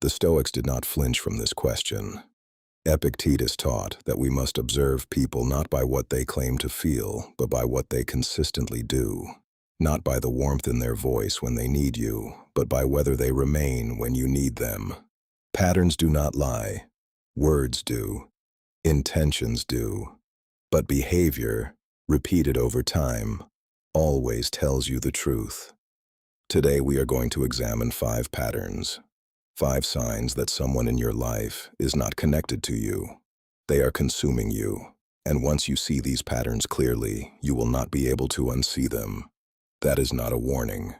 The Stoics did not flinch from this question. Epictetus taught that we must observe people not by what they claim to feel, but by what they consistently do. Not by the warmth in their voice when they need you, but by whether they remain when you need them. Patterns do not lie. Words do. Intentions do. But behavior, repeated over time, always tells you the truth. Today we are going to examine 5 patterns. 5 signs that someone in your life is not connected to you. They are consuming you, and once you see these patterns clearly, you will not be able to unsee them. That is not a warning.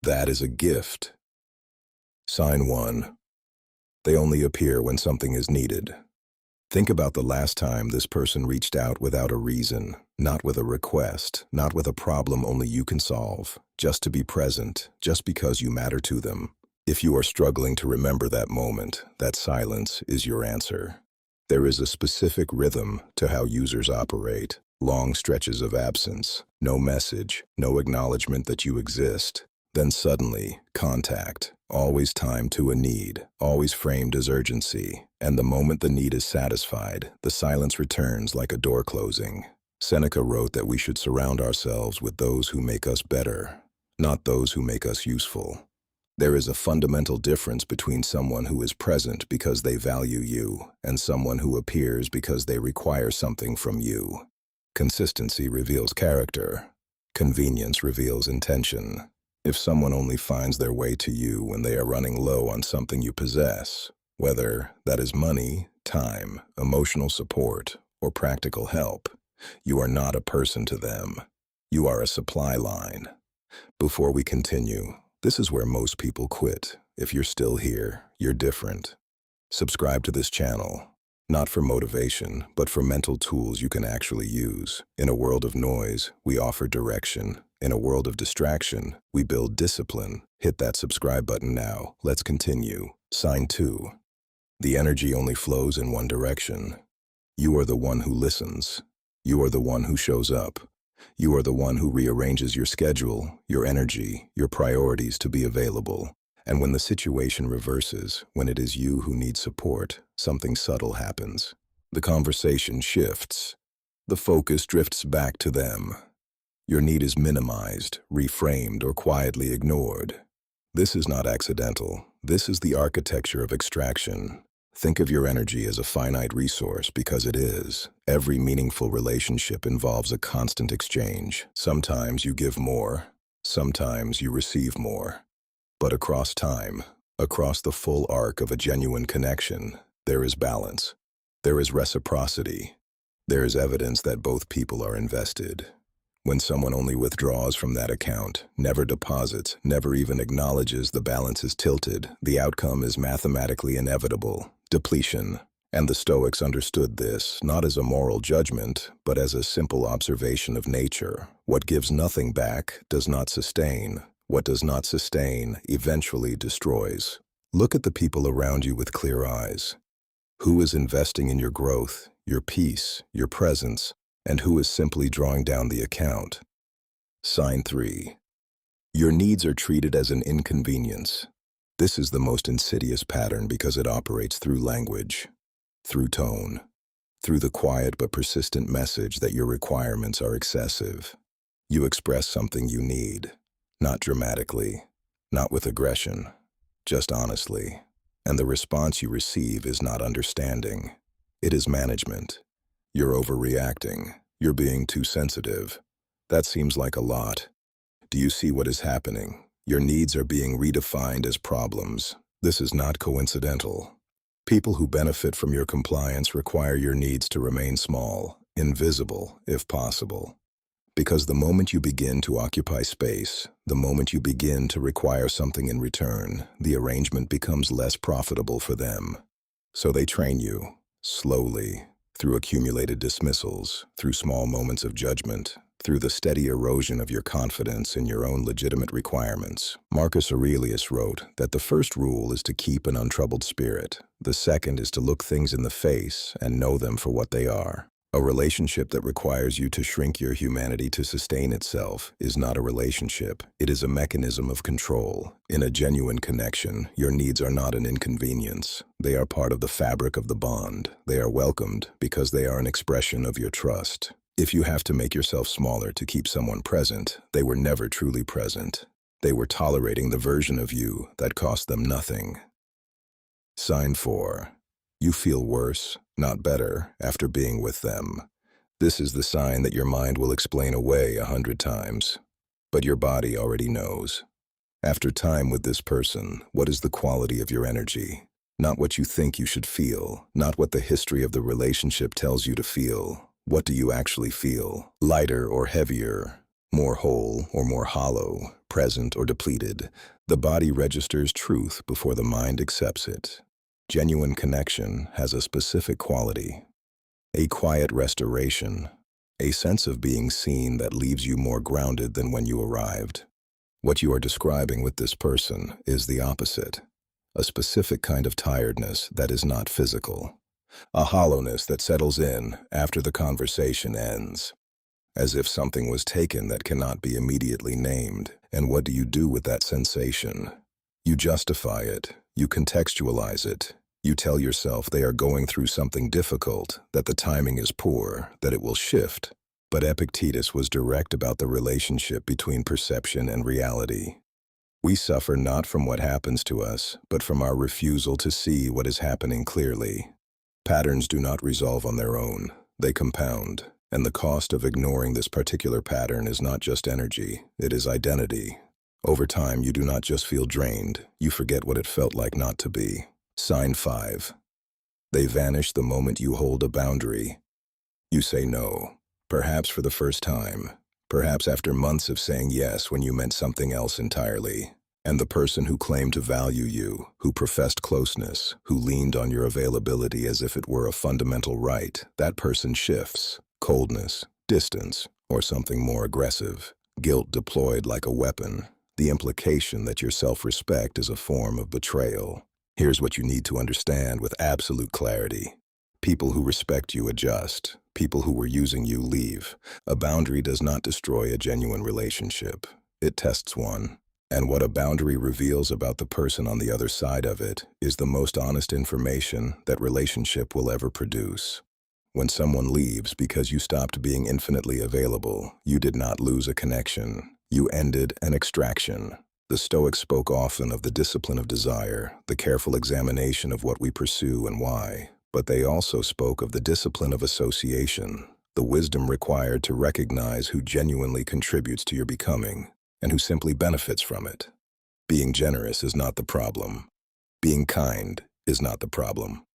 That is a gift. Sign 1. They only appear when something is needed. Think about the last time this person reached out without a reason, not with a request, not with a problem only you can solve, just to be present, just because you matter to them. If you are struggling to remember that moment, that silence is your answer. There is a specific rhythm to how users operate. Long stretches of absence, no message, no acknowledgement that you exist. Then suddenly, contact, always timed to a need, always framed as urgency. And the moment the need is satisfied, the silence returns like a door closing. Seneca wrote that we should surround ourselves with those who make us better, not those who make us useful. There is a fundamental difference between someone who is present because they value you and someone who appears because they require something from you. Consistency reveals character. Convenience reveals intention. If someone only finds their way to you when they are running low on something you possess, whether that is money, time, emotional support, or practical help, you are not a person to them. You are a supply line. Before we continue, this is where most people quit. If you're still here, you're different. Subscribe to this channel, not for motivation, but for mental tools you can actually use. In a world of noise, we offer direction. In a world of distraction, we build discipline. Hit that subscribe button now. Let's continue. Sign 2. The energy only flows in one direction. You are the one who listens. You are the one who shows up. You are the one who rearranges your schedule, your energy, your priorities to be available. And when the situation reverses, when it is you who need support, something subtle happens. The conversation shifts. The focus drifts back to them. Your need is minimized, reframed, or quietly ignored. This is not accidental. This is the architecture of extraction. Think of your energy as a finite resource because it is. Every meaningful relationship involves a constant exchange. Sometimes you give more, sometimes you receive more. But across time, across the full arc of a genuine connection, there is balance. There is reciprocity. There is evidence that both people are invested. When someone only withdraws from that account, never deposits, never even acknowledges the balance is tilted, the outcome is mathematically inevitable: depletion. And the Stoics understood this, not as a moral judgment, but as a simple observation of nature. What gives nothing back does not sustain. What does not sustain eventually destroys. Look at the people around you with clear eyes. Who is investing in your growth, your peace, your presence, and who is simply drawing down the account? Sign 3. Your needs are treated as an inconvenience. This is the most insidious pattern because it operates through language, through tone, through the quiet but persistent message that your requirements are excessive. You express something you need, not dramatically, not with aggression, just honestly. And the response you receive is not understanding. It is management. You're overreacting. You're being too sensitive. That seems like a lot. Do you see what is happening? Your needs are being redefined as problems. This is not coincidental. People who benefit from your compliance require your needs to remain small, invisible, if possible. Because the moment you begin to occupy space, the moment you begin to require something in return, the arrangement becomes less profitable for them. So they train you, slowly, through accumulated dismissals, through small moments of judgment, through the steady erosion of your confidence in your own legitimate requirements. Marcus Aurelius wrote that the first rule is to keep an untroubled spirit. The second is to look things in the face and know them for what they are. A relationship that requires you to shrink your humanity to sustain itself is not a relationship. It is a mechanism of control. In a genuine connection, your needs are not an inconvenience. They are part of the fabric of the bond. They are welcomed because they are an expression of your trust. If you have to make yourself smaller to keep someone present, they were never truly present. They were tolerating the version of you that cost them nothing. Sign 4. You feel worse, not better, after being with them. This is the sign that your mind will explain away 100 times. But your body already knows. After time with this person, what is the quality of your energy? Not what you think you should feel, not what the history of the relationship tells you to feel. What do you actually feel? Lighter or heavier? More whole or more hollow? Present or depleted? The body registers truth before the mind accepts it. Genuine connection has a specific quality, a quiet restoration, a sense of being seen that leaves you more grounded than when you arrived. What you are describing with this person is the opposite, a specific kind of tiredness that is not physical, a hollowness that settles in after the conversation ends, as if something was taken that cannot be immediately named. And what do you do with that sensation? You justify it, you contextualize it, you tell yourself they are going through something difficult, that the timing is poor, that it will shift. But Epictetus was direct about the relationship between perception and reality. We suffer not from what happens to us, but from our refusal to see what is happening clearly. Patterns do not resolve on their own, they compound. And the cost of ignoring this particular pattern is not just energy, it is identity. Over time, you do not just feel drained, you forget what it felt like not to be. Sign 5. They vanish the moment you hold a boundary. You say no, perhaps for the first time, perhaps after months of saying yes when you meant something else entirely. And the person who claimed to value you, who professed closeness, who leaned on your availability as if it were a fundamental right, that person shifts. Coldness, distance, or something more aggressive. Guilt deployed like a weapon. The implication that your self-respect is a form of betrayal. Here's what you need to understand with absolute clarity. People who respect you adjust. People who were using you leave. A boundary does not destroy a genuine relationship. It tests one. And what a boundary reveals about the person on the other side of it is the most honest information that relationship will ever produce. When someone leaves because you stopped being infinitely available, you did not lose a connection. You ended an extraction. The Stoics spoke often of the discipline of desire, the careful examination of what we pursue and why. But they also spoke of the discipline of association, the wisdom required to recognize who genuinely contributes to your becoming and who simply benefits from it. Being generous is not the problem. Being kind is not the problem.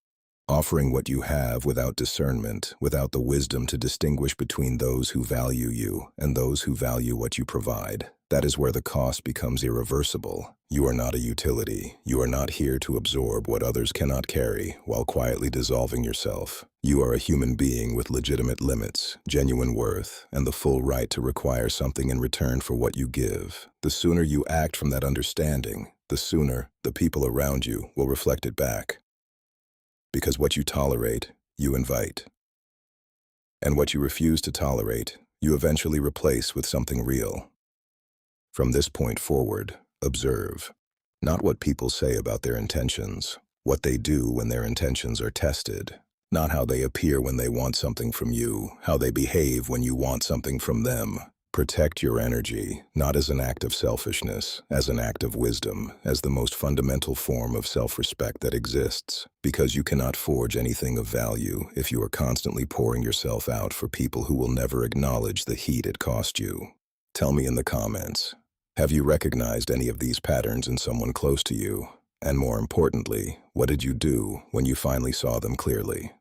Offering what you have without discernment, without the wisdom to distinguish between those who value you and those who value what you provide. That is where the cost becomes irreversible. You are not a utility. You are not here to absorb what others cannot carry while quietly dissolving yourself. You are a human being with legitimate limits, genuine worth, and the full right to require something in return for what you give. The sooner you act from that understanding, the sooner the people around you will reflect it back. Because what you tolerate, you invite. And what you refuse to tolerate, you eventually replace with something real. From this point forward, observe. Not what people say about their intentions, what they do when their intentions are tested. Not how they appear when they want something from you, how they behave when you want something from them. Protect your energy, not as an act of selfishness, as an act of wisdom, as the most fundamental form of self-respect that exists. Because you cannot forge anything of value if you are constantly pouring yourself out for people who will never acknowledge the heat it cost you. Tell me in the comments, have you recognized any of these patterns in someone close to you? And more importantly, what did you do when you finally saw them clearly?